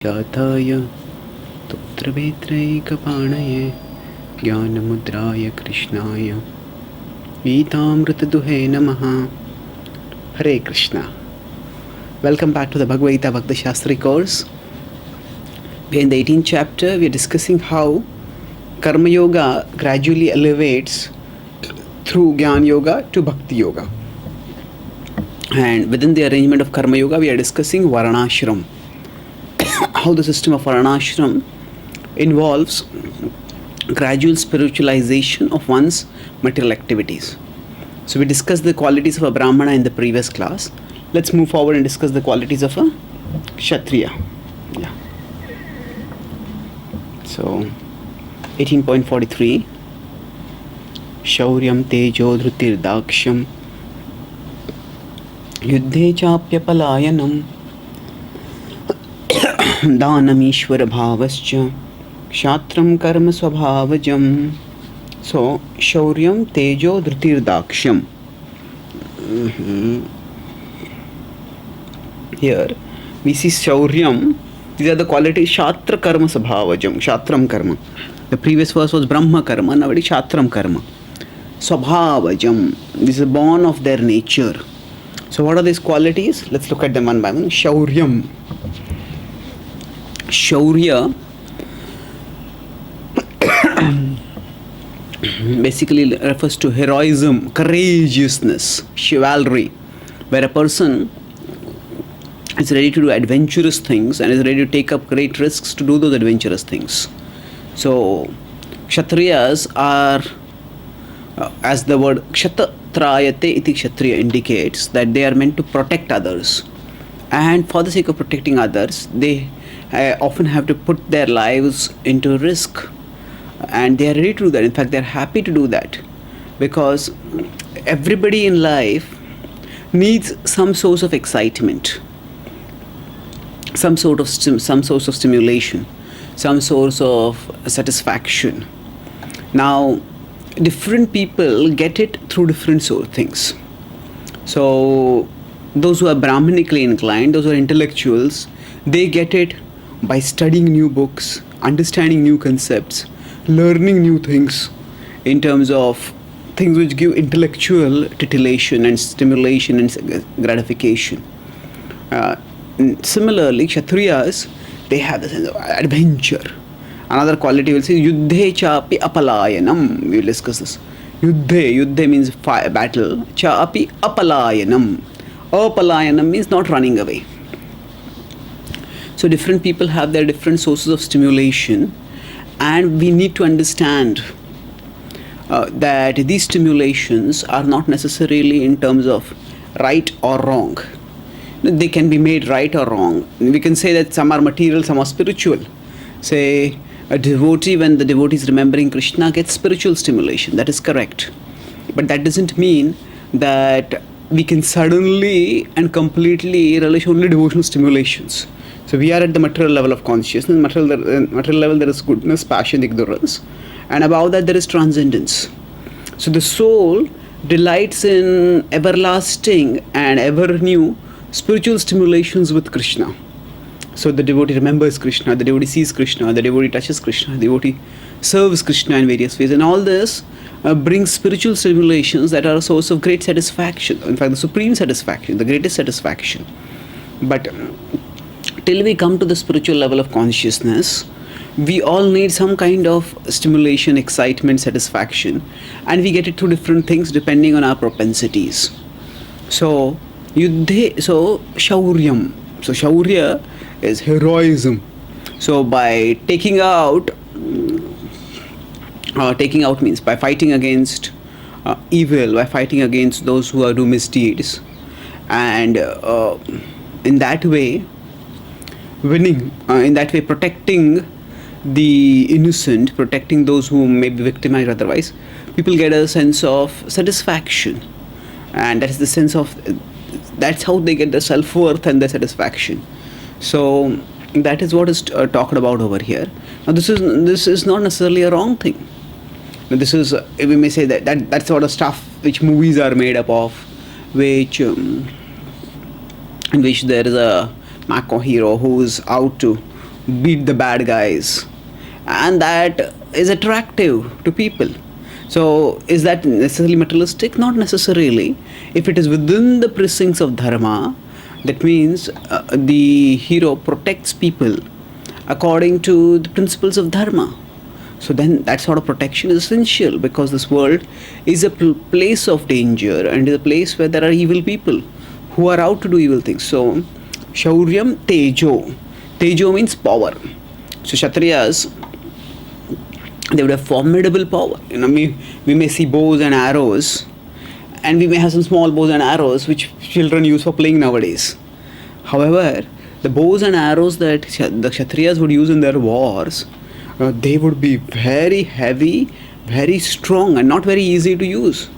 जाताय तोत्रवेत्रैकपाणये ज्ञानमुद्राय कृष्णाय गीतामृतदुहे नमः. Hare Krishna. Welcome back to the Bhagavad Gita Bhakti Shastri course. We are in the 18th chapter. We are discussing how Karma Yoga gradually elevates through Jnana Yoga to Bhakti Yoga. And within the arrangement of Karma Yoga, we are discussing varnashrama. How the system of varnashram involves gradual spiritualization of one's material activities. So we discussed the qualities of a Brahmana in the previous class. Let's move forward and discuss the qualities of a Kshatriya. Yeah. So 18.43 Shauryam Tejo Dhrutir Daksham Yuddhe Chapyapalayanam Dhanam Ishvara Bhavascha Kshatram Karma Swabhavajam. So, Shauryam Tejo Dhrutir Daksham. Here we see Shauryam. These are the qualities Shatra Karma Swabhavajam. Shatram Karma. The previous verse was Brahma Karma, now it is Shatram Karma. Swabhavajam. This is born of their nature. So, what are these qualities? Let's look at them one by one. Shauryam. Shaurya basically refers to heroism, courageousness, chivalry, where a person is ready to do adventurous things and is ready to take up great risks to do those adventurous things. So, Kshatriyas are, as the word Kshatrayate iti Kshatriya indicates, that they are meant to protect others. And for the sake of protecting others, they often have to put their lives into risk, and they are ready to do that. In fact, they are happy to do that, because everybody in life needs some source of excitement, some source of stimulation, some source of satisfaction. Now, different people get it through different sort of things. So, those who are Brahmanically inclined, those who are intellectuals, they get it by studying new books, understanding new concepts, learning new things in terms of things which give intellectual titillation and stimulation and gratification. Similarly, Kshatriyas, they have the sense of adventure. Another quality will say Yuddhe Chapi Apalayanam. We will discuss this. Yuddhe means battle. Chapi Apalayanam. Apalayanam means not running away. So different people have their different sources of stimulation, and we need to understand that these stimulations are not necessarily in terms of right or wrong. They can be made right or wrong. We can say that some are material, some are spiritual. Say a devotee, when the devotee is remembering Krishna, gets spiritual stimulation. That is correct. But that doesn't mean that we can suddenly and completely relish only devotional stimulations. So we are at the material level of consciousness. Material level, there is goodness, passion, ignorance, and above that there is transcendence. So the soul delights in everlasting and ever new spiritual stimulations with Krishna. So the devotee remembers Krishna, the devotee sees Krishna, the devotee touches Krishna, the devotee serves Krishna in various ways, and all this brings spiritual stimulations that are a source of great satisfaction. In fact, the supreme satisfaction, the greatest satisfaction. But till we come to the spiritual level of consciousness, we all need some kind of stimulation, excitement, satisfaction, and we get it through different things depending on our propensities. So, Shauryam. So, Shaurya is heroism. So, by taking out means by fighting against evil, by fighting against those who do misdeeds, and in that way, winning, in that way protecting the innocent, protecting those who may be victimized otherwise, people get a sense of satisfaction, and that is the sense of, that's how they get the self-worth and the satisfaction. So that is what is talked about over here. Now this is not necessarily a wrong thing. Now, this is, we may say that sort of stuff which movies are made up of, which in which there is a Mako hero who's out to beat the bad guys, and that is attractive to people. So, is that necessarily materialistic? Not necessarily. If it is within the precincts of dharma, that means the hero protects people according to the principles of dharma. So then that sort of protection is essential, because this world is a place of danger and is a place where there are evil people who are out to do evil things. So Shauryam Tejo. Tejo means power. So Kshatriyas, they would have formidable power. We may see bows and arrows, and we may have some small bows and arrows which children use for playing nowadays. However, the bows and arrows that the Kshatriyas would use in their wars, they would be very heavy, very strong, and not very easy to use.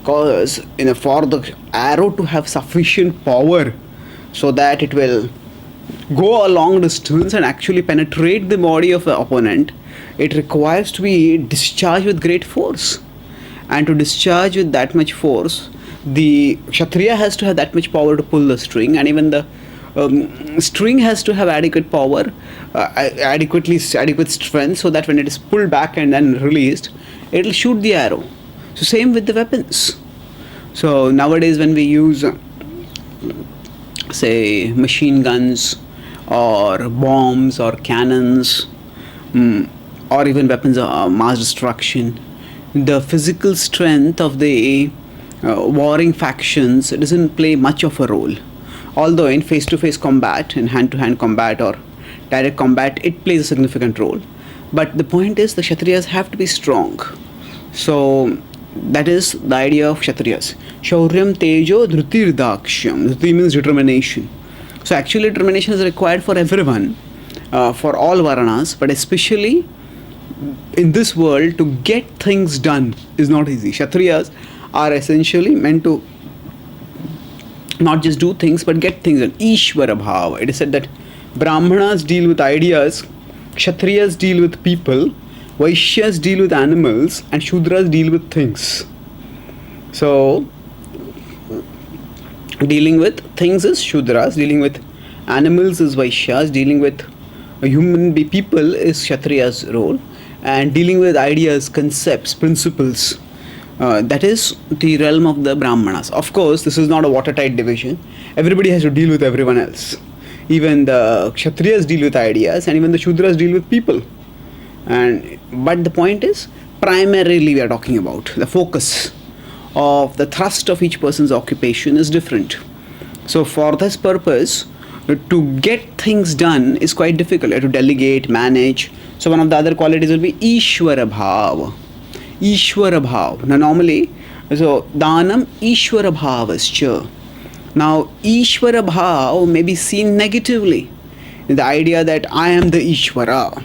Because for the arrow to have sufficient power so that it will go a long distance and actually penetrate the body of the opponent, it requires to be discharged with great force. And to discharge with that much force, the Kshatriya has to have that much power to pull the string, and even the string has to have adequate power, adequate strength, so that when it is pulled back and then released, it will shoot the arrow. So same with the weapons. So nowadays when we use say machine guns or bombs or cannons, or even weapons of mass destruction, the physical strength of the warring factions doesn't play much of a role. Although in face-to-face combat, in hand-to-hand combat or direct combat, it plays a significant role. But the point is, the Kshatriyas have to be strong. So that is the idea of Kshatriyas. Shauryam Tejo Dhrutirdakshyam. Dhruti means determination. So actually determination is required for everyone, for all Varanas, but especially in this world, to get things done is not easy. Kshatriyas are essentially meant to not just do things but get things done. Ishvara Bhava. It is said that Brahmanas deal with ideas, Kshatriyas deal with people, Vaishyas deal with animals, and Shudras deal with things. So dealing with things is Shudras, dealing with animals is Vaishyas, dealing with human people is Kshatriya's role, and dealing with ideas, concepts, principles, that is the realm of the Brahmanas. Of course, this is not a watertight division. Everybody has to deal with everyone else. Even the Kshatriyas deal with ideas, and even the Shudras deal with people. But the point is, primarily we are talking about the focus of the thrust of each person's occupation is different. So for this purpose, to get things done is quite difficult. You have to delegate, manage. So one of the other qualities will be Ishvara Bhava. Ishvara Bhav. Now normally, so Dhanam Ishvara Bhavascha. Now Ishvara Bhav may be seen negatively. The idea that I am the Ishvara.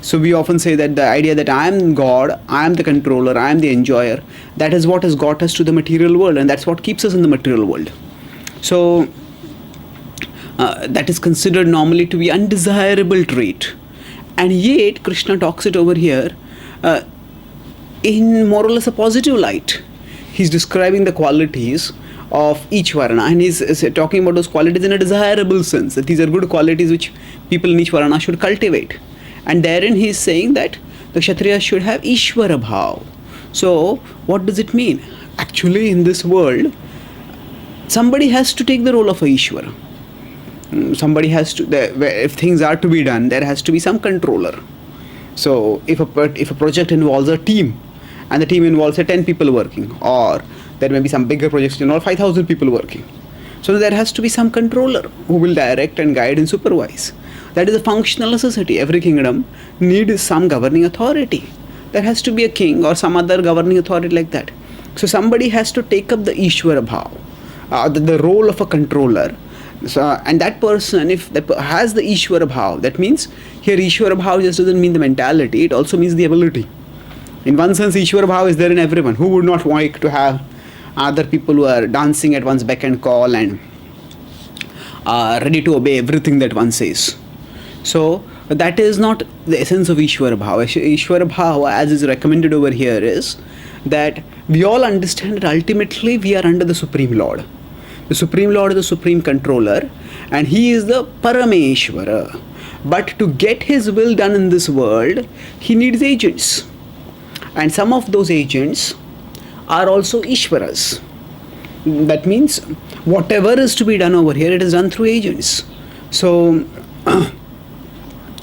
So we often say that the idea that I am God, I am the controller, I am the enjoyer, that is what has got us to the material world, and that's what keeps us in the material world. So that is considered normally to be undesirable trait. And yet Krishna talks it over here in more or less a positive light. He's describing the qualities of each varna, and he's talking about those qualities in a desirable sense, that these are good qualities which people in each varna should cultivate. And therein he's saying that the Kshatriyas should have Ishvara Bhav. So what does it mean? Actually in this world, somebody has to take the role of a Ishvara. Somebody has to, if things are to be done, there has to be some controller. So if a project involves a team, and the team involves 10 people working, or there may be some bigger projects which involve 5,000 people working, so there has to be some controller who will direct and guide and supervise. That is a functional necessity. Every kingdom needs some governing authority. There has to be a king or some other governing authority like that. So somebody has to take up the Ishvara Bhav, the role of a controller. So, and that person, if that has the Ishvara Bhav, that means here Ishvara Bhav just doesn't mean the mentality, it also means the ability. In one sense, Ishvara Bhav is there in everyone. Who would not like to have other people who are dancing at one's beck and call and are ready to obey everything that one says? So that is not the essence of Ishvara Bhava. Ishvara Bhava, as is recommended over here, is that we all understand that ultimately we are under the Supreme Lord. The Supreme Lord is the Supreme Controller, and He is the Parameshvara. But to get his will done in this world, he needs agents. And some of those agents are also Ishwaras. That means whatever is to be done over here, it is done through agents. So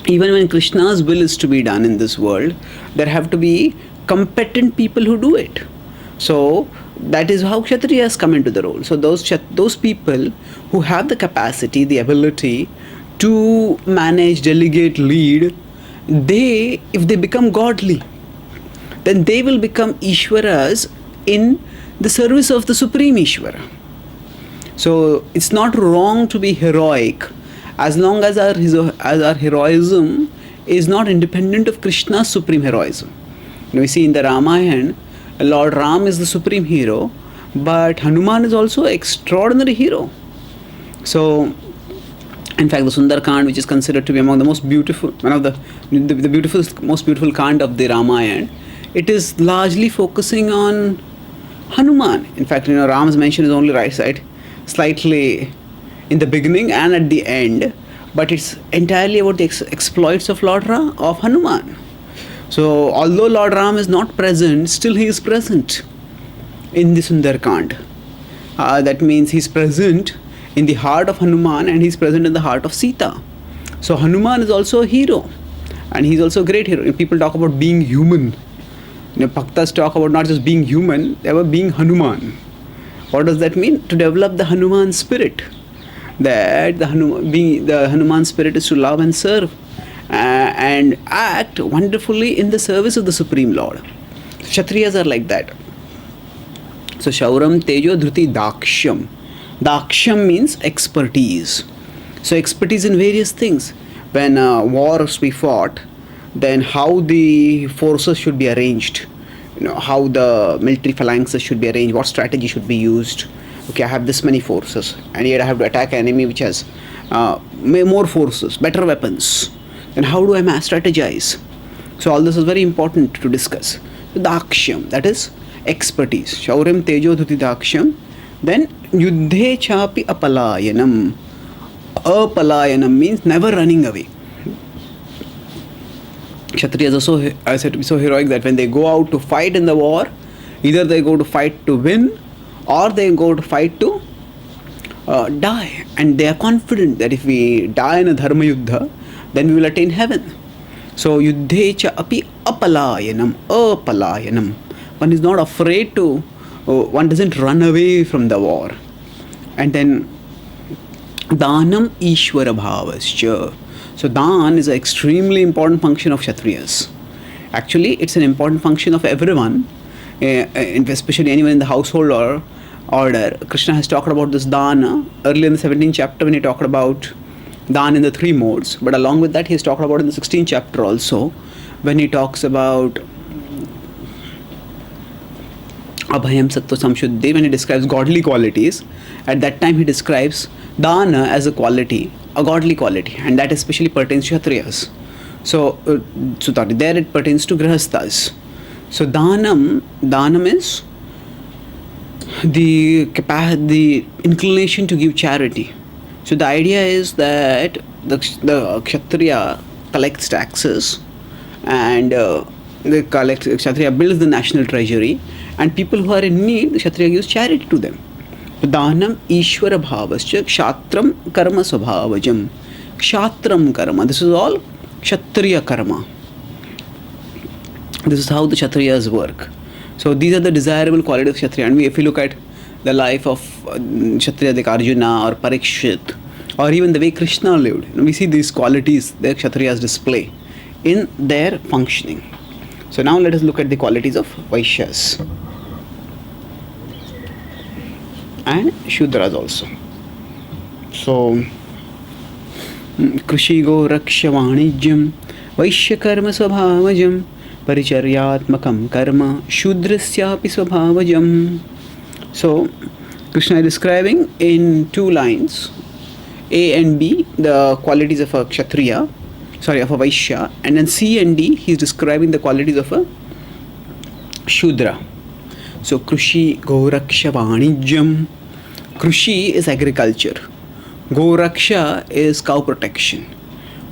even when Krishna's will is to be done in this world, there have to be competent people who do it. So that is how Kshatriyas come into the role. So those people who have the capacity, the ability to manage, delegate, lead, if they become godly, then they will become Ishwaras in the service of the Supreme Ishvara. So it's not wrong to be heroic as long as our heroism is not independent of Krishna's supreme heroism. We see in the Ramayana, Lord Ram is the supreme hero, but Hanuman is also an extraordinary hero. So, in fact, the Sundarkand, which is considered to be among the most beautiful, one of the most beautiful Kand of the Ramayana, it is largely focusing on Hanuman. In fact, Ram's mention is only right side, slightly in the beginning and at the end, but it's entirely about the exploits of of Hanuman. So, although Lord Ram is not present, still he is present in the Sundarkand. That means he is present in the heart of Hanuman and he is present in the heart of Sita. So, Hanuman is also a hero and he is also a great hero. People talk about being human. Bhaktas talk about not just being human, they were being Hanuman. What does that mean? To develop the Hanuman spirit. That the Hanuman spirit is to love and serve and act wonderfully in the service of the Supreme Lord. Kshatriyas are like that. So Shauram, Tejo, Dhruti, Dakshyam. Dakshyam means expertise. So expertise in various things. When wars be fought, then how the forces should be arranged, how the military phalanxes should be arranged, what strategy should be used. Okay, I have this many forces and yet I have to attack an enemy which has more forces, better weapons. Then how do I strategize? So all this is very important to discuss. Dakshyam, that is expertise. Shauryam, Tejo, Dhuti, Dakshyam. Then Yuddhe Chapi Apalayanam. Apalayanam means never running away. Kshatriyas are said to be so heroic that when they go out to fight in the war, either they go to fight to win or they go to fight to die. And they are confident that if we die in a dharma yuddha, then we will attain heaven. So yuddhe cha api apalayanam. Apalayanam. One is not afraid to, one doesn't run away from the war. And then Danam Ishwara Bhavascha. So Dan is an extremely important function of Kshatriyas. Actually, it's an important function of everyone, especially anyone in the household or order. Krishna has talked about this Dana earlier in the 17th chapter when he talked about Dan in the three modes. But along with that, he has talked about in the 16th chapter also when he talks about Abhayam Sattva Samshuddhi, when he describes godly qualities. At that time, he describes Dana as a quality, a godly quality, and that especially pertains to Kshatriyas. So there it pertains to Grihasthas. So Danam is the inclination to give charity. So the idea is that the Kshatriya collects taxes and Kshatriya builds the national treasury, and people who are in need, the Kshatriya gives charity to them. Danam Ishwara Bhavascha Kshatram Karma Swabhavajam. Kshatram Karma. This is all Kshatriya Karma. This is how the Kshatriyas work. So these are the desirable qualities of Kshatriya. And if you look at the life of Kshatriya like Arjuna or Parikshit, or even the way Krishna lived, we see these qualities that Kshatriyas display in their functioning. So now let us look at the qualities of Vaishyas and Shudras also. So Krishi Go Raksha Vanijyam Vaishya Karma Swabhavajam Paricharyatmakam Karma Shudrasyapi Swabhavajam. So Krishna is describing in two lines, A and B, the qualities of a Kshatriya, of a Vaishya, and then C and D, he is describing the qualities of a Shudra. So Krishi Goraksha Vanijyam. Krishi is agriculture. Goraksha is cow protection.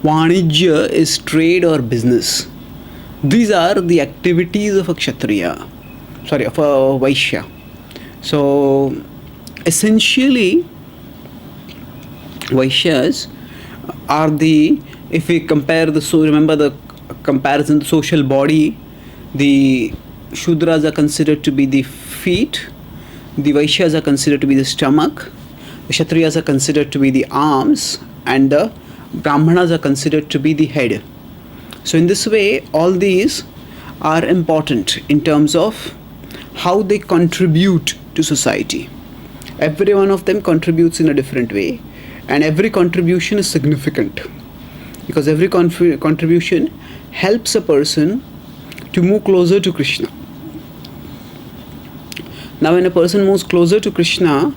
Vanijya is trade or business. These are the activities of a Kshatriya, sorry, of a Vaishya. So, essentially, Vaishyas are if we compare remember the comparison, the social body, the Shudras are considered to be the feet, the Vaishyas are considered to be the stomach, the Kshatriyas are considered to be the arms, and the Brahmanas are considered to be the head. So in this way, all these are important in terms of how they contribute to society. Every one of them contributes in a different way, and every contribution is significant because every contribution helps a person to move closer to Krishna. Now when a person moves closer to Krishna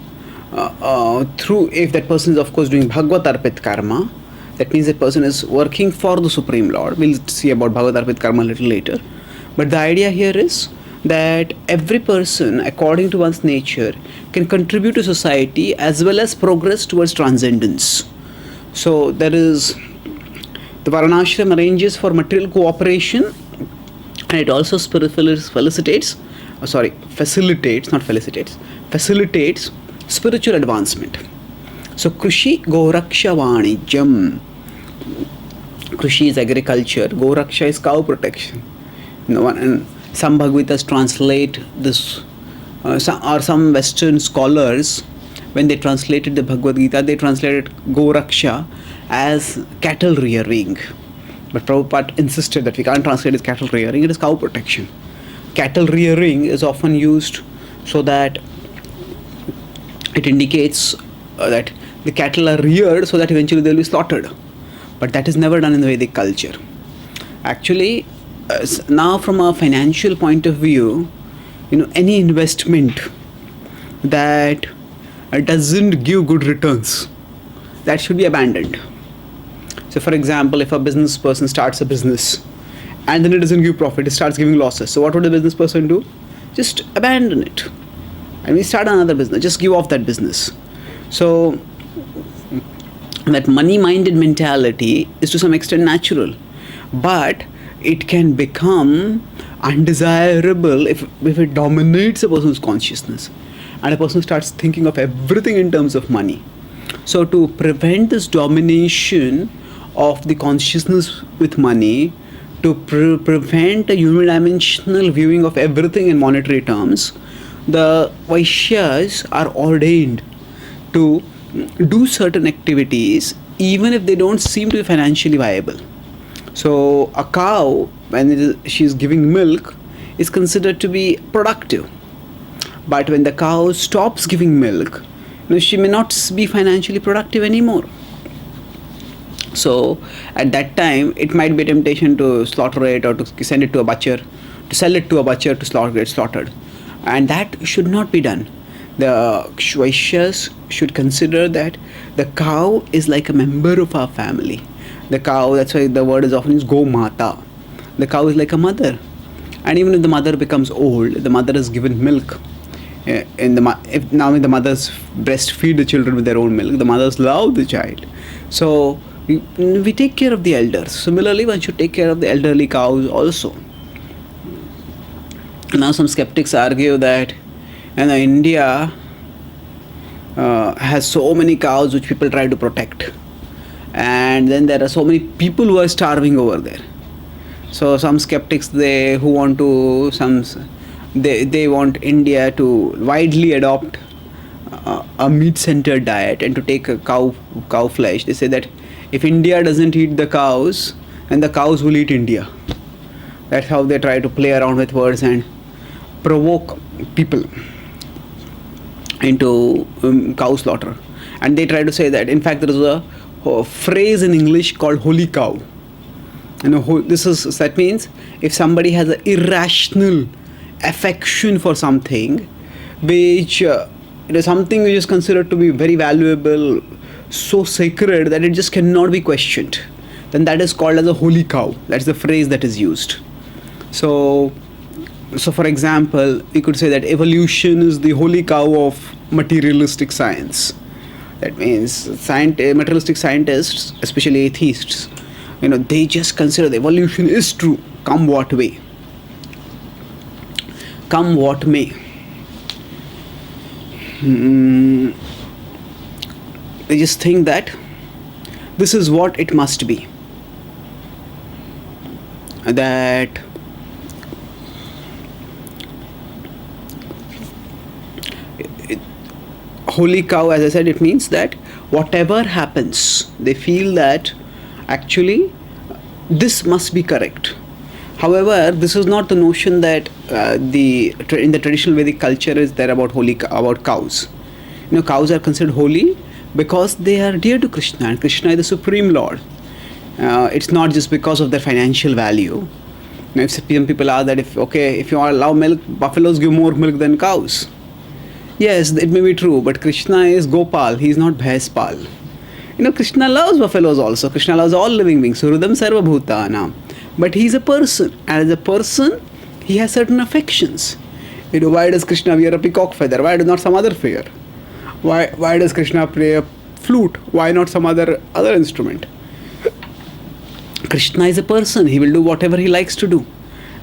through, if that person is of course doing Bhagavad Arpit karma, that means that person is working for the Supreme Lord. We'll see about Bhagavad Arpit karma a little later. But the idea here is that every person, according to one's nature, can contribute to society as well as progress towards transcendence. So there is the varnashrama arranges for material cooperation, and it also facilitates spiritual advancement. So Krishi Goraksha Vanijam. Krishi is agriculture, Goraksha is cow protection. And some Bhagavatas translate this, some Western scholars, when they translated the Bhagavad Gita, they translated Goraksha as cattle rearing. But Prabhupada insisted that we can't translate it as cattle rearing, it is cow protection. Cattle rearing is often used so that it indicates that the cattle are reared so that eventually they will be slaughtered. But that is never done in the Vedic culture. Actually, now from a financial point of view, any investment that doesn't give good returns, that should be abandoned. So for example, if a business person starts a business and then it doesn't give profit, it starts giving losses. So what would the business person do? Just abandon it. And we start another business, just give off that business. So that money-minded mentality is to some extent natural, but it can become undesirable if it dominates a person's consciousness and a person starts thinking of everything in terms of money. So to prevent this domination of the consciousness with money, to prevent a unidimensional viewing of everything in monetary terms, the Vaishyas are ordained to do certain activities even if they don't seem to be financially viable. So a cow, when she's giving milk, is considered to be productive. But when the cow stops giving milk, she may not be financially productive anymore. So at that time, it might be a temptation to slaughter it or to send it to a butcher, to sell it to a butcher to get slaughtered. And that should not be done. The Vaishyas should consider that the cow is like a member of our family. The cow, that's why the word is often used Go Mata. The cow is like a mother. And even if the mother becomes old, the mother is given milk. If now the mothers breastfeed the children with their own milk, the mothers love the child. So we take care of the elders. Similarly, one should take care of the elderly cows also. Now some skeptics argue that India has so many cows which people try to protect, and then there are so many people who are starving over there. So some skeptics they want India to widely adopt a meat-centered diet and to take a cow flesh. They say that if India doesn't eat the cows, then the cows will eat India. That's how they try to play around with words and provoke people into cow slaughter. And they try to say that, in fact, there is a phrase in English called holy cow. That means if somebody has an irrational affection for something, which something which is considered to be very valuable, so sacred that it just cannot be questioned, then that is called as a holy cow. That's the phrase that is used. So for example, we could say that evolution is the holy cow of materialistic science. That means materialistic scientists, especially atheists, They just consider the evolution is true, come what way, come what may. They just think that this is what it must be. That holy cow, as I said, it means that whatever happens, they feel that actually this must be correct. However, this is not the notion that in the traditional Vedic culture is there about about cows. Cows are considered holy because they are dear to Krishna, and Krishna is the supreme Lord. It's not just because of their financial value. If some people are that if you allow milk, buffaloes give more milk than cows. Yes, it may be true, but Krishna is Gopal. He is not Bhaspal. Krishna loves buffaloes also. Krishna loves all living beings. Surudam sarva bhutana. But he is a person, and as a person, he has certain affections. Why does Krishna wear a peacock feather? Why not some other feather? Why does Krishna play a flute? Why not some other instrument? Krishna is a person. He will do whatever he likes to do.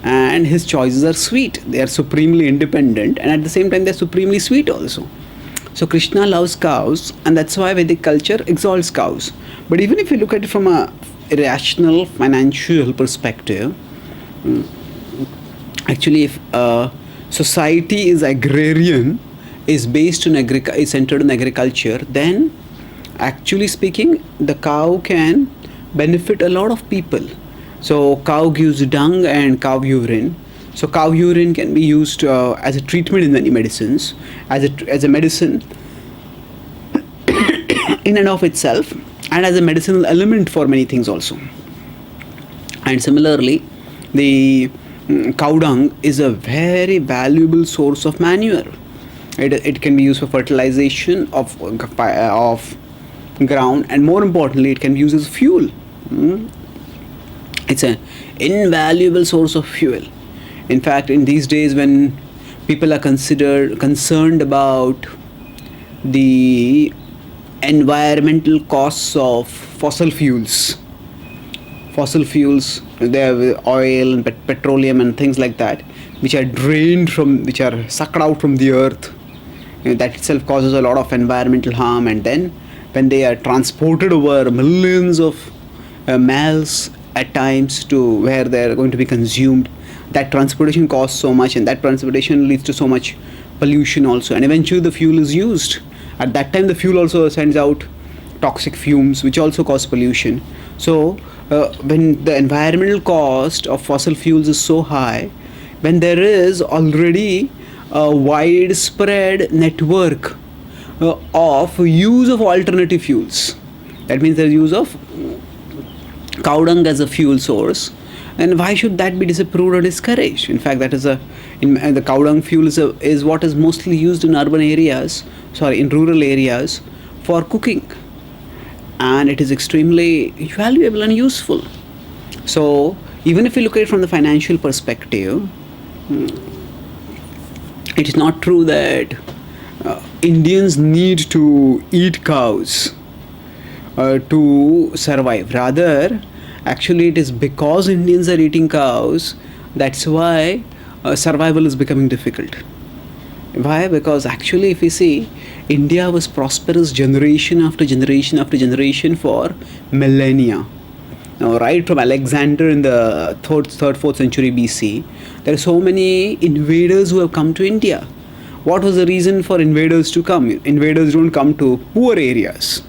And his choices are sweet. They are supremely independent, and at the same time they are supremely sweet also. So Krishna loves cows, and that's why Vedic culture exalts cows. But even if you look at it from a rational financial perspective, actually if society is agrarian, is based on is centered on agriculture, then actually speaking, the cow can benefit a lot of people. So cow gives dung and cow urine. So cow urine can be used as a treatment in many medicines, as a medicine in and of itself, and as a medicinal element for many things also. And similarly, the cow dung is a very valuable source of manure. It can be used for fertilization of ground, and more importantly, it can be used as fuel. It's an invaluable source of fuel. In fact, in these days when people are concerned about the environmental costs of fossil fuels, they have oil and petroleum and things like that, which are sucked out from the earth. That itself causes a lot of environmental harm, and then when they are transported over millions of miles at times to where they are going to be consumed, that transportation costs so much, and that transportation leads to so much pollution also, and eventually the fuel is used. At that time the fuel also sends out toxic fumes, which also cause pollution. So when the environmental cost of fossil fuels is so high, when there is already a widespread network of use of alternative fuels, that means there is use of cow dung as a fuel source, and why should that be disapproved or discouraged? In fact, that is the cow dung fuel is what is mostly used in in rural areas for cooking, and it is extremely valuable and useful. So even if you look at it from the financial perspective, it is not true that Indians need to eat cows to survive. Rather, actually it is because Indians are eating cows, that's why survival is becoming difficult. Why? Because actually if we see, India was prosperous generation after generation after generation for millennia. Now, right from Alexander in the 3rd, 4th century BC, there are so many invaders who have come to India. What was the reason for invaders to come? Invaders don't come to poor areas.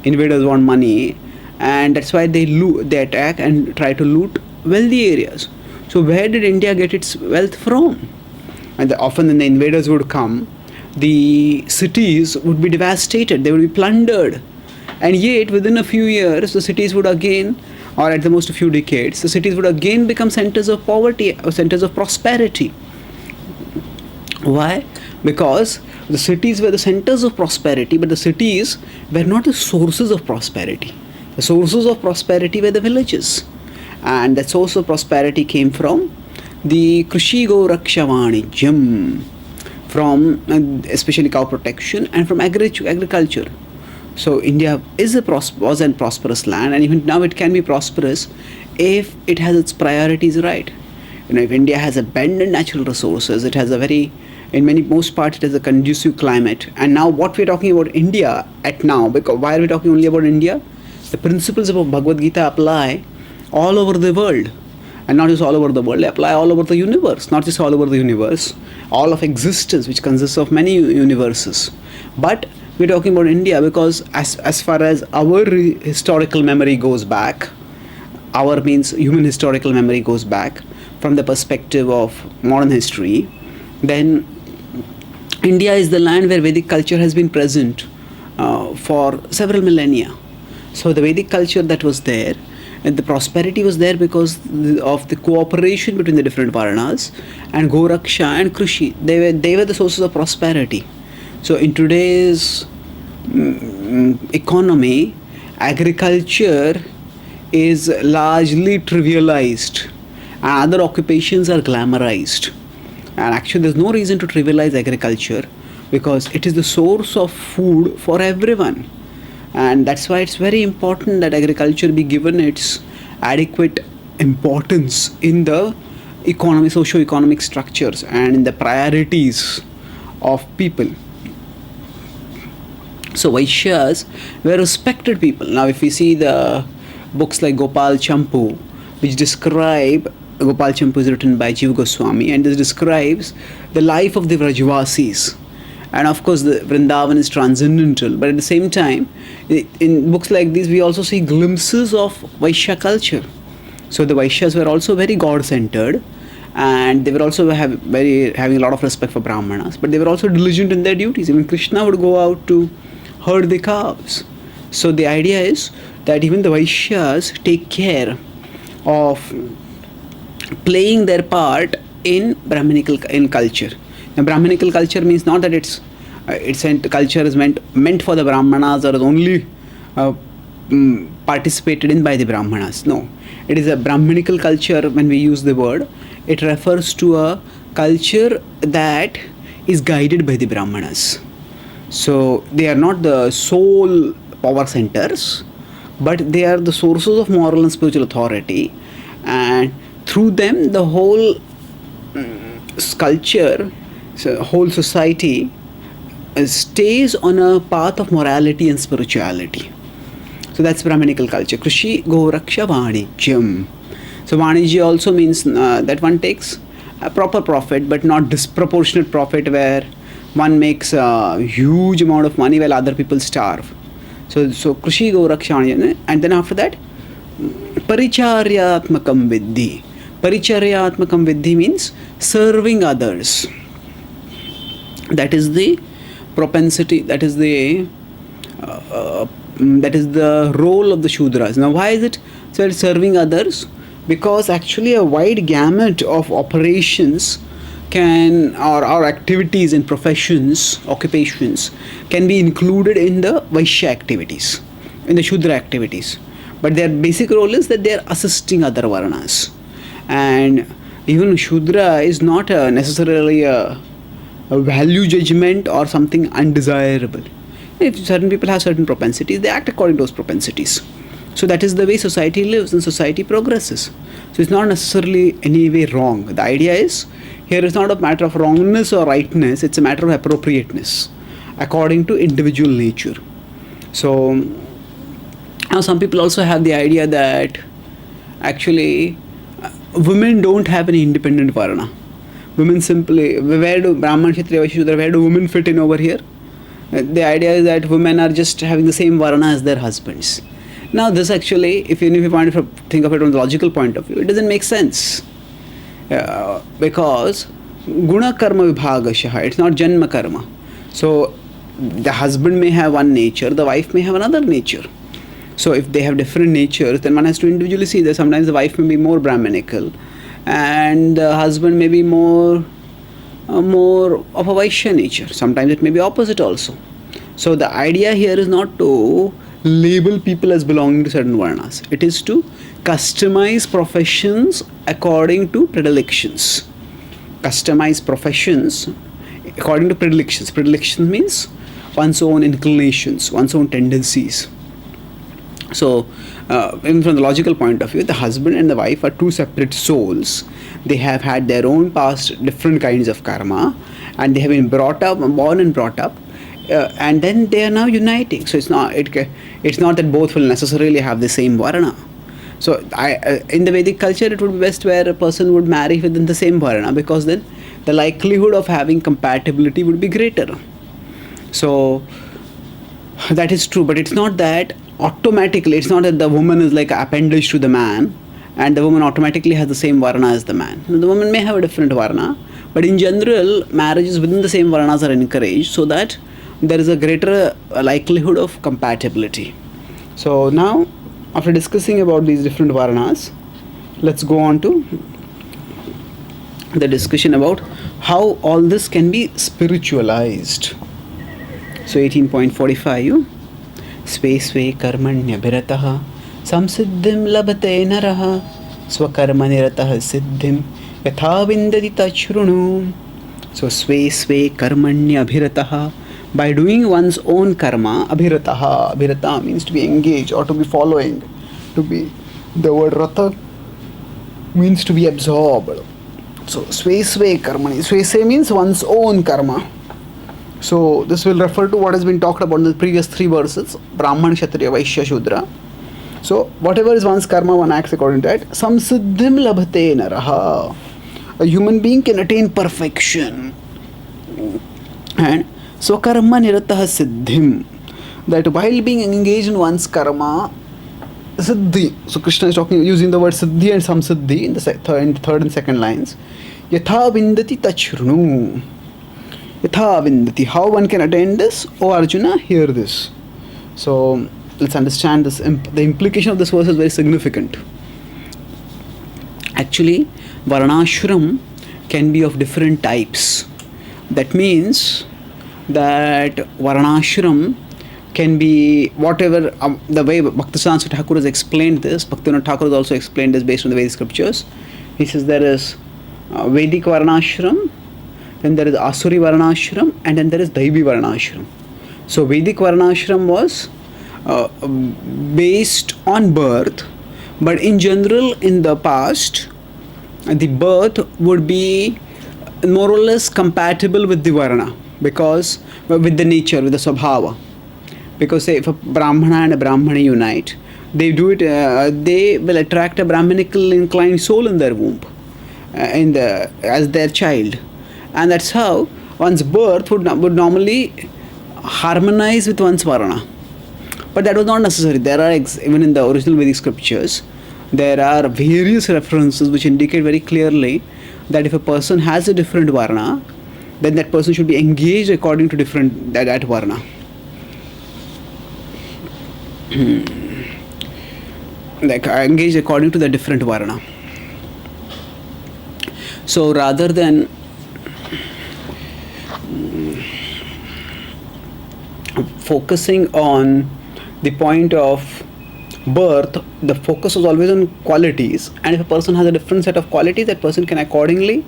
Invaders want money, and that's why they attack and try to loot wealthy areas. So where did India get its wealth from? And often when the invaders would come, the cities would be devastated, they would be plundered, and yet within a few years the cities would again, or at the most a few decades, the cities would again become centers of poverty or centers of prosperity. Why? Because the cities were the centers of prosperity, but the cities were not the sources of prosperity. The sources of prosperity were the villages, and that source of prosperity came from the Krishi Go Raksha Vanijyam, from especially cow protection and from agriculture. So India was a prosperous land, and even now it can be prosperous if it has its priorities right. If India has abundant natural resources, it has a very, in most parts, it has a conducive climate. And now, what we're talking about India at now, because why are we talking only about India? The principles of Bhagavad Gita apply all over the world, and not just all over the world. They apply all over the universe, not just all over the universe, all of existence, which consists of many universes. But we're talking about India because as far as our historical memory goes back, our means human historical memory goes back from the perspective of modern history, then India is the land where Vedic culture has been present for several millennia. So the Vedic culture that was there, and the prosperity was there because of the cooperation between the different varnas, and Goraksha and Krishi. They were the sources of prosperity. So in today's economy, agriculture is largely trivialized and other occupations are glamorized. And actually there's no reason to trivialize agriculture because it is the source of food for everyone. And that's why it's very important that agriculture be given its adequate importance in the socio-economic structures and in the priorities of people. So Vaishyas were respected people. Now if we see the books like Gopal Champu, which describe, Gopal Champu is written by Jiva Goswami, and this describes the life of the Vrajvasis. And of course the Vrindavan is transcendental, but at the same time, in books like these we also see glimpses of Vaishya culture. So the Vaishyas were also very God-centered, and they were also having a lot of respect for Brahmanas, but they were also diligent in their duties. Even Krishna would go out to herd the cows. So the idea is that even the Vaishyas take care of playing their part in Brahminical culture. Now, Brahminical culture means not that culture is meant for the Brahmanas or is only participated in by the Brahmanas. No, it is a Brahminical culture. When we use the word, it refers to a culture that is guided by the Brahmanas. So they are not the sole power centers, but they are the sources of moral and spiritual authority, and through them the whole culture, whole society stays on a path of morality and spirituality. So that's Brahminical culture. Krishi Goraksha Vanijyam. So Vanijya also means that one takes a proper profit, but not disproportionate profit where one makes a huge amount of money while other people starve. So Krishi Goraksha Vanijyam. And then after that, Paricharyatmakam Viddhi. Paricharyatmakam Viddhi means serving others. That is the propensity, that is the role of the Shudras. Now why is it said serving others? Because actually a wide gamut of operations or activities and professions, occupations can be included in the Vaishya activities, in the Shudra activities. But their basic role is that they are assisting other Varnas. And even Shudra is not necessarily a value judgment or something undesirable. If certain people have certain propensities, they act according to those propensities. So that is the way society lives and society progresses. So it's not necessarily any way wrong. The idea is, here is not a matter of wrongness or rightness, it's a matter of appropriateness according to individual nature. So now some people also have the idea that actually women don't have any independent varna. Women simply, where do Brahman, Kshatriya, Vaishya, Shudra, where do women fit in over here? The idea is that women are just having the same varna as their husbands. Now this actually, if you think of it from the logical point of view, it doesn't make sense. Because guna karma vibhagashaha, it's not janma karma. So the husband may have one nature, the wife may have another nature. So if they have different natures, then one has to individually see that sometimes the wife may be more Brahminical and the husband may be more of a Vaishya nature. Sometimes it may be opposite also. So the idea here is not to label people as belonging to certain varnas. It is to customize professions according to predilections. Customize professions according to predilections. Predilections means one's own inclinations, one's own tendencies. So, even from the logical point of view, the husband and the wife are two separate souls. They have had their own past different kinds of karma, and they have been born and brought up, and then they are now uniting. So it's not that both will necessarily have the same varna. So in the Vedic culture, it would be best where a person would marry within the same varna, because then the likelihood of having compatibility would be greater. So that is true, but it's not that automatically, it's not that the woman is like appendage to the man and the woman automatically has the same varna as the man. The woman may have a different varna, but in general, marriages within the same varnas are encouraged so that there is a greater likelihood of compatibility. So now, after discussing about these different varnas, let's go on to the discussion about how all this can be spiritualized. So 18.45, Sve sve karmanya bhiratah samsiddhim labate naraha swakarma niratah siddhim yatha vindati tachrunu. So sve sve karmanya bhiratah, by doing one's own karma. Abhirata means to be engaged or to be following. The word rata means to be absorbed. So sve sve karmani, sve sve means one's own karma. So this will refer to what has been talked about in the previous three verses: Brahman, Kshatriya, Vaishya, Shudra. So whatever is one's karma, one acts according to that. Samsiddhim labhate naraha, a human being can attain perfection. And swakarma niratah siddhim, that while being engaged in one's karma, siddhi. So Krishna is talking using the word siddhi and samsiddhi in the third and second lines. Yatha vindati tachrunu. Yatha vindati, how one can attain this? Oh Arjuna, hear this. So let's understand this. The implication of this verse is very significant. Actually, varnashram can be of different types. That means that varnashram can be whatever, the way Bhakti Shastri Thakur has explained this. Bhaktivinoda Thakur has also explained this based on the Vedic scriptures. He says there is Vedic varnashram, then there is Asuri varnashram, and then there is Daivi varnashram. So Vedic varnashram was based on birth, but in general in the past the birth would be more or less compatible with the varna, because with the nature, with the swabhava. Because say if a Brahmana and a Brahmani unite, they do it, they will attract a Brahmanical inclined soul in their womb, as their child, and that's how one's birth would normally harmonize with one's varna. But that was not necessary. There are even in the original Vedic scriptures, there are various references which indicate very clearly that if a person has a different varna, then that person should be engaged according to that varna. Like engaged according to the different varna. So rather than focusing on the point of birth, the focus was always on qualities, and if a person has a different set of qualities, that person can accordingly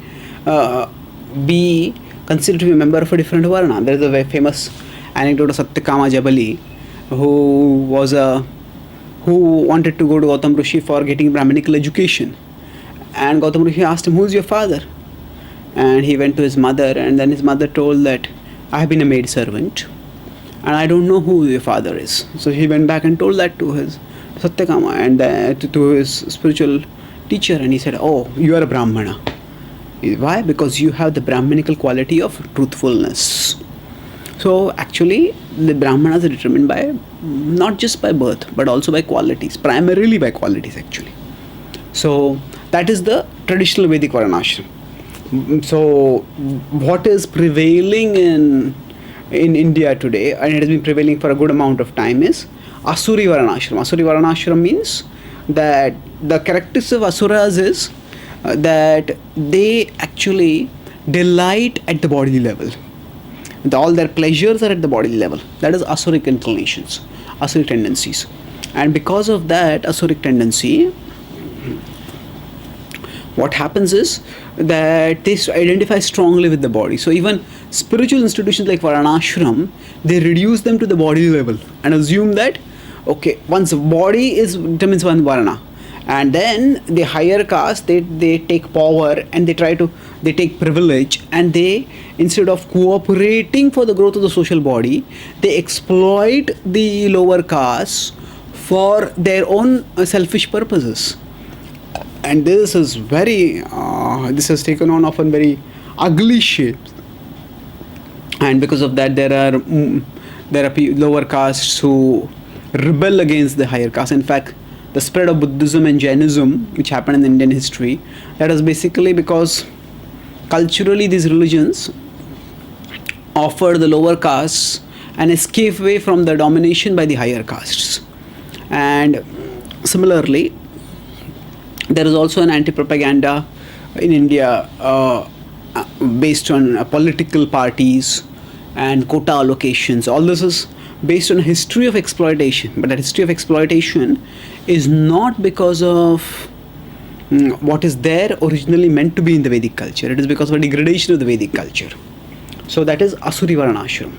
be considered to be a member of a different varna. There is a very famous anecdote of Satyakama Jabali, who wanted to go to Gautam Rishi for getting Brahminical education, and Gautam Rishi asked him, "Who's your father?" And he went to his mother, and then his mother told that, "I have been a maid servant and I don't know who your father is." So he went back and told that to his Satyakama and to his spiritual teacher, and he said, "Oh, you are a Brahmana." Why? Because you have the Brahminical quality of truthfulness. So actually the Brahmanas are determined by not just by birth but also by qualities, primarily by qualities actually. So that is the traditional Vedic varnashram. So what is prevailing in India today, and it has been prevailing for a good amount of time, is Asuri varnashram. Asuri varnashram means that the characteristics of Asuras is that they actually delight at the body level. All their pleasures are at the body level. That is Asuric inclinations, Asuric tendencies. And because of that Asuric tendency, what happens is that they identify strongly with the body. So even spiritual institutions like varnashram, they reduce them to the body level and assume that, okay, one's body determines one varna, and then the higher caste, they take power and they take privilege, and they, instead of cooperating for the growth of the social body, they exploit the lower caste for their own selfish purposes. And this is this has taken on often very ugly shapes, and because of that there are lower castes who rebel against the higher caste. In fact, the spread of Buddhism and Jainism, which happened in Indian history, that was basically because culturally these religions offer the lower castes an escape way from the domination by the higher castes. And similarly, there is also an anti-propaganda in India based on political parties and quota allocations. All this is based on a history of exploitation, but that history of exploitation is not because of what is there originally meant to be in the Vedic culture. It is because of a degradation of the Vedic culture. So that is Asuri Varnashram.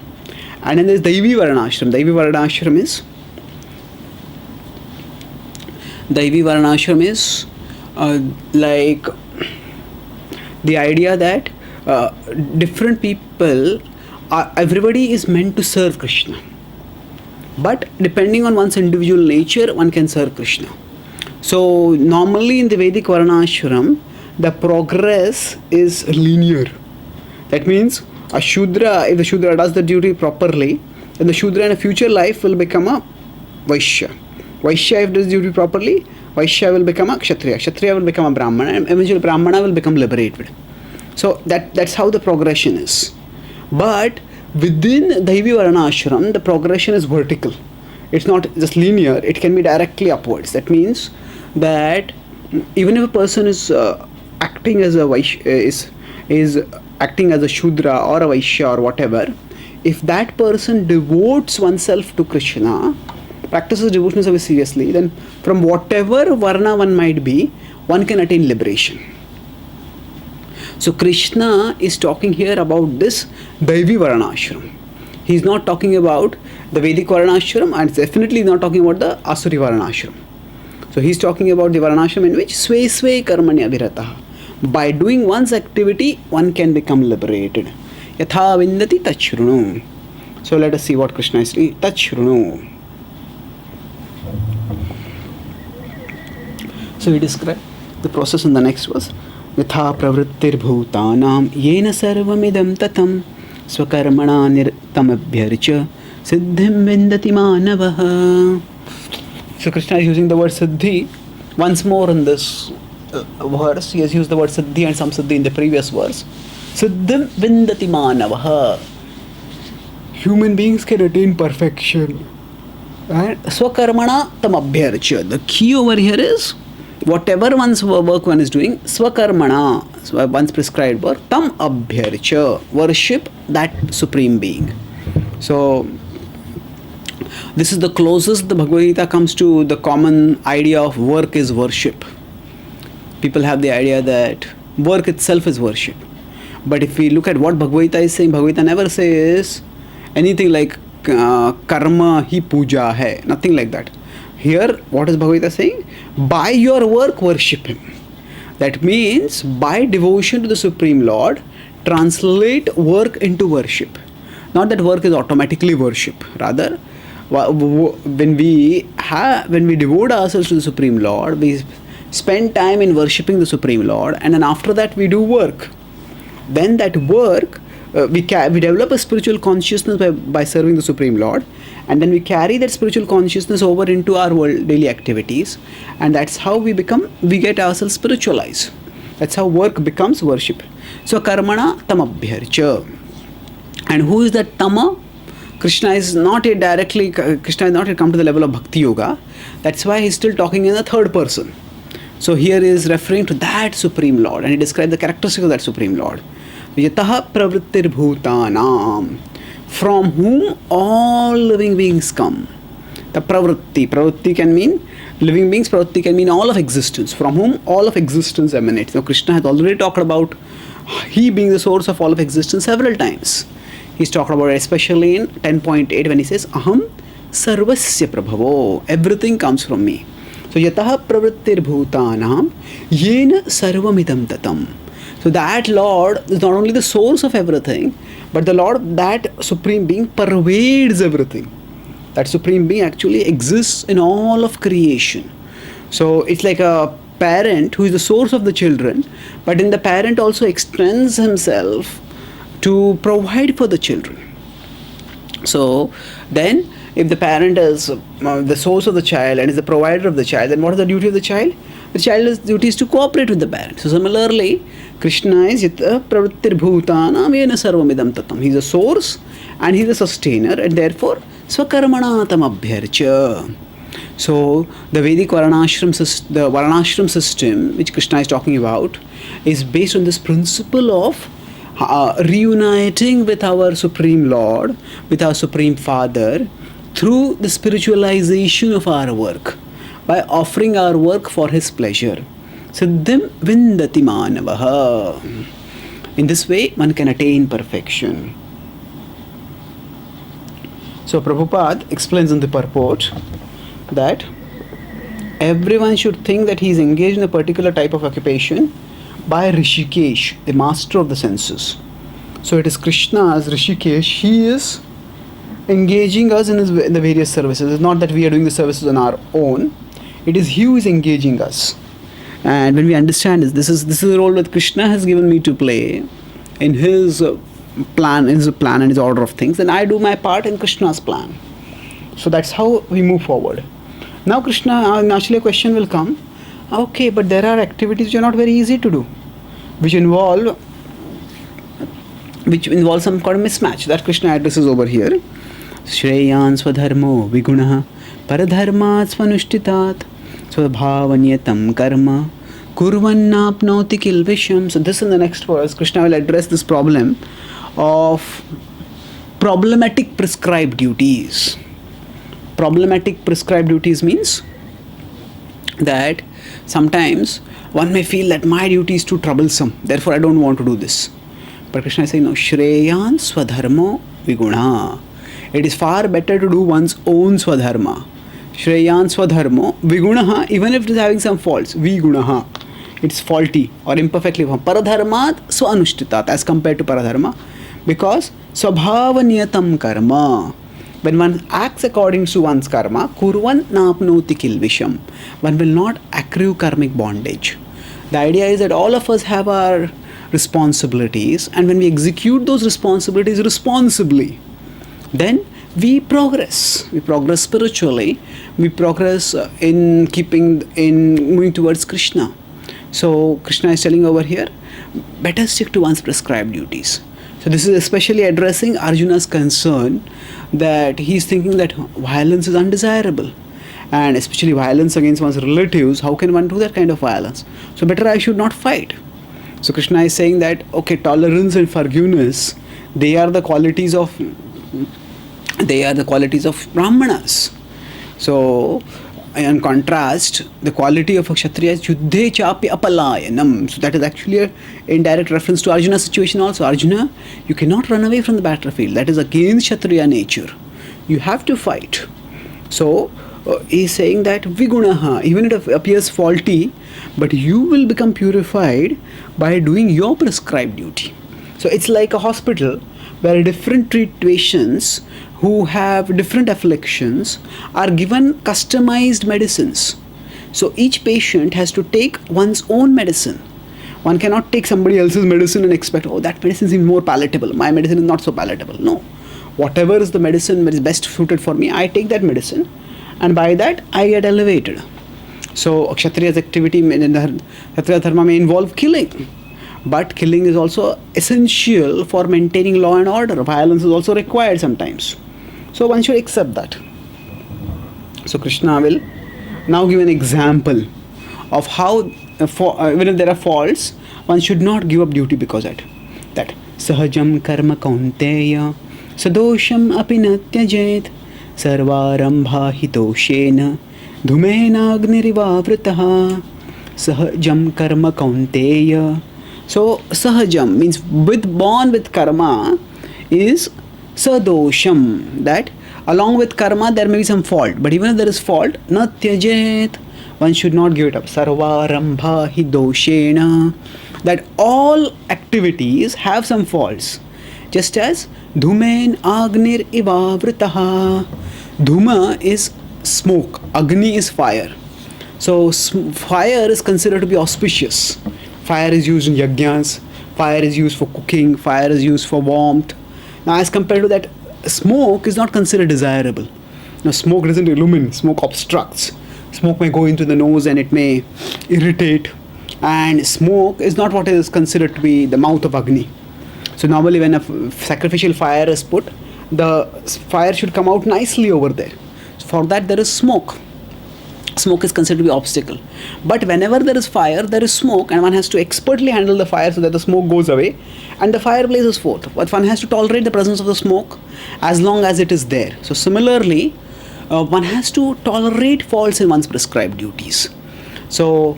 And then there is Daivi Varnashram. Daivi Varnashram is like the idea that different people, everybody is meant to serve Krishna. But depending on one's individual nature, one can serve Krishna. So normally in the Vedic Varnashram, the progress is linear. That means a Shudra, if the Shudra does the duty properly, then the Shudra in a future life will become a Vaishya. Vaishya, if does duty properly, Vaishya will become a Kshatriya. Kshatriya will become a Brahmana, and eventually Brahmana will become liberated. So that's how the progression is. But within Daivi Varnashram, the progression is vertical. It's not just linear, it can be directly upwards. That means that even if a person is acting as a Vaishya, is acting as a Shudra or a Vaishya or whatever, if that person devotes oneself to Krishna, practices devotional service seriously, then from whatever Varna one might be, one can attain liberation. So Krishna is talking here about this Daivi Varnashram. He is not talking about the Vedic Varnashram, and definitely not talking about the Asuri Varnashram. So he is talking about the Varnashram in which Sve Sve Karmanya Abhirataha. By doing one's activity, one can become liberated. Yatha Vindati Tachrunu. So let us see what Krishna is saying. Tachrunu. So we describe the process in the next verse. Yatha pravrittir bhutanam yena sarvamidam tatam swakarmana nirtamabhyarcha siddhim vindati manavaha. So Krishna is using the word siddhi once more in this verse. He has used the word siddhi and some siddhi in the previous verse. Siddhim vindati manavaha. Human beings can attain perfection. And swakarmana tam abhyarcha. The key over here is whatever one's work one is doing, swakarmana, so one's prescribed work, tam abhyarcha, worship that supreme being. So this is the closest the Bhagavad Gita comes to the common idea of work is worship. People have the idea that work itself is worship. But if we look at what Bhagavad Gita is saying, Bhagavad Gita never says anything like karma hi puja hai, nothing like that. Here, what is Bhagavad Gita saying? By your work, worship Him. That means, by devotion to the Supreme Lord, translate work into worship. Not that work is automatically worship. Rather, when we devote ourselves to the Supreme Lord, we spend time in worshipping the Supreme Lord, and then after that we do work. Then that work, we develop a spiritual consciousness by serving the Supreme Lord, and then we carry that spiritual consciousness over into our daily activities, and that's how we get ourselves spiritualized. That's how work becomes worship. So karmana tamabhyarcha. And who is that tama? Krishna is not yet come to the level of bhakti yoga. That's why he's still talking in the third person. So here he is referring to that Supreme Lord, and he describes the characteristics of that Supreme Lord. Yataha pravrittir bhutanam, from whom all living beings come. The pravritti can mean living beings, pravritti can mean all of existence, from whom all of existence emanates. Now Krishna has already talked about He being the source of all of existence several times. He's talked about it especially in 10.8 when he says, Aham sarvasya prabhavo. Everything comes from me. So yataha pravrittir bhutanam yena sarvamidam tatam. So that Lord is not only the source of everything, but the Lord, that Supreme Being, pervades everything. That Supreme Being actually exists in all of creation. So it's like a parent who is the source of the children, but in the parent also extends himself to provide for the children. So then, if the parent is the source of the child and is the provider of the child, then what is the duty of the child? The child's duty is to cooperate with the parent. So similarly, Krishna is yata pravrittir bhutanam yena sarvamidam tatam. He is the source and he is the sustainer, and therefore swakarmanatam abhyarcha. So the Vedic varnashram system, which Krishna is talking about, is based on this principle of reuniting with our Supreme Lord, with our Supreme Father, through the spiritualization of our work, by offering our work for His pleasure. Siddhim vindati manavaha. In this way, one can attain perfection. So Prabhupada explains in the purport that everyone should think that he is engaged in a particular type of occupation by Rishikesh, the master of the senses. So it is Krishna as Rishikesh. He is engaging us in the various services. It's not that we are doing the services on our own. It is He who is engaging us. And when we understand this is the role that Krishna has given me to play in His plan and His order of things, then I do my part in Krishna's plan. So that's how we move forward. Now Krishna, naturally a question will come, okay, but there are activities which are not very easy to do, which involve some kind of mismatch. That Krishna addresses over here. Shreyan swadharmo vigunaha paradharmat svanushthitat svabhavanyatam karma kurvannapnoti kilvisham. So this in the next verse, Krishna will address this problem of problematic prescribed duties. Problematic prescribed duties means that sometimes one may feel that my duty is too troublesome, therefore I don't want to do this. But Krishna is saying, no, Shreyan swadharmo viguna. It is far better to do one's own swadharma. Shreyan swadharmo vigunaha, even if it is having some faults, vigunaha, it's faulty or imperfectly formed. Paradharmat swanushthitat, as compared to paradharma, because swabhavaniyatam karma. When one acts according to one's karma, kurvan napnoti kilvisham, one will not accrue karmic bondage. The idea is that all of us have our responsibilities, and when we execute those responsibilities responsibly, then we progress. We progress spiritually. We progress in moving towards Krishna. So Krishna is telling over here, better stick to one's prescribed duties. So this is especially addressing Arjuna's concern that he is thinking that violence is undesirable, and especially violence against one's relatives. How can one do that kind of violence? So better I should not fight. So Krishna is saying that, okay, tolerance and forgiveness, they are the qualities of Brahmanas. So in contrast, the quality of a Kshatriya is Yuddhe chapi apalayanam. So that is actually an indirect reference to Arjuna's situation also. Arjuna, you cannot run away from the battlefield. That is against Kshatriya nature. You have to fight. So he is saying that vigunaha, even it appears faulty, but you will become purified by doing your prescribed duty. So it's like a hospital where different patients who have different afflictions are given customized medicines. So each patient has to take one's own medicine. One cannot take somebody else's medicine and expect, oh, that medicine is more palatable, my medicine is not so palatable. No. Whatever is the medicine that is best suited for me, I take that medicine, and by that I get elevated. So Kshatriya's activity in the Kshatriya dharma may involve killing. But killing is also essential for maintaining law and order. Violence is also required sometimes. So one should accept that. So Krishna will now give an example of how, even if there are faults, one should not give up duty because of that. Sahajam karma kaunteya sadosham api natyajet sarvarambha hitoshena dhumena agnirivavritaha. Sahajam karma kaunteya So sahajam means born with karma is sadosham, that along with karma there may be some fault, but even if there is fault, na tyajet, one should not give it up. Sarvarambha hi doshena, that all activities have some faults. Just as dhumen agnir ivavritaha, dhuma is smoke, agni is fire. So fire is considered to be auspicious. Fire is used in yajnas, fire is used for cooking, fire is used for warmth. Now as compared to that, smoke is not considered desirable. Now smoke doesn't illumine, smoke obstructs. Smoke may go into the nose and it may irritate. And smoke is not what is considered to be the mouth of Agni. So normally when a sacrificial fire is put, the fire should come out nicely over there. So for that there is smoke. Smoke is considered to be obstacle. But whenever there is fire, there is smoke, and one has to expertly handle the fire so that the smoke goes away and the fire blazes forth. But one has to tolerate the presence of the smoke as long as it is there. So similarly, one has to tolerate faults in one's prescribed duties. So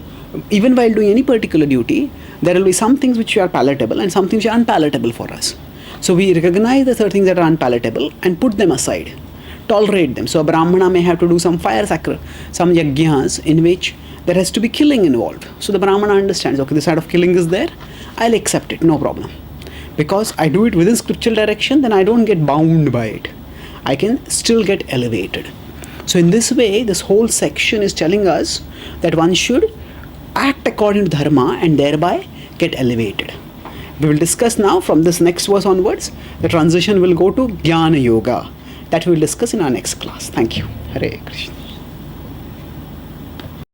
even while doing any particular duty, there will be some things which are palatable and some things which are unpalatable for us. So we recognize the certain things that are unpalatable and put them aside. Tolerate them. So a Brahmana may have to do some fire sacrifice, some yajnas in which there has to be killing involved. So the Brahmana understands, okay, this side of killing is there, I'll accept it, no problem. Because I do it within scriptural direction, then I don't get bound by it. I can still get elevated. So in this way, this whole section is telling us that one should act according to dharma and thereby get elevated. We will discuss now from this next verse onwards. The transition will go to Jnana Yoga. That we will discuss in our next class. Thank you. Hare Krishna.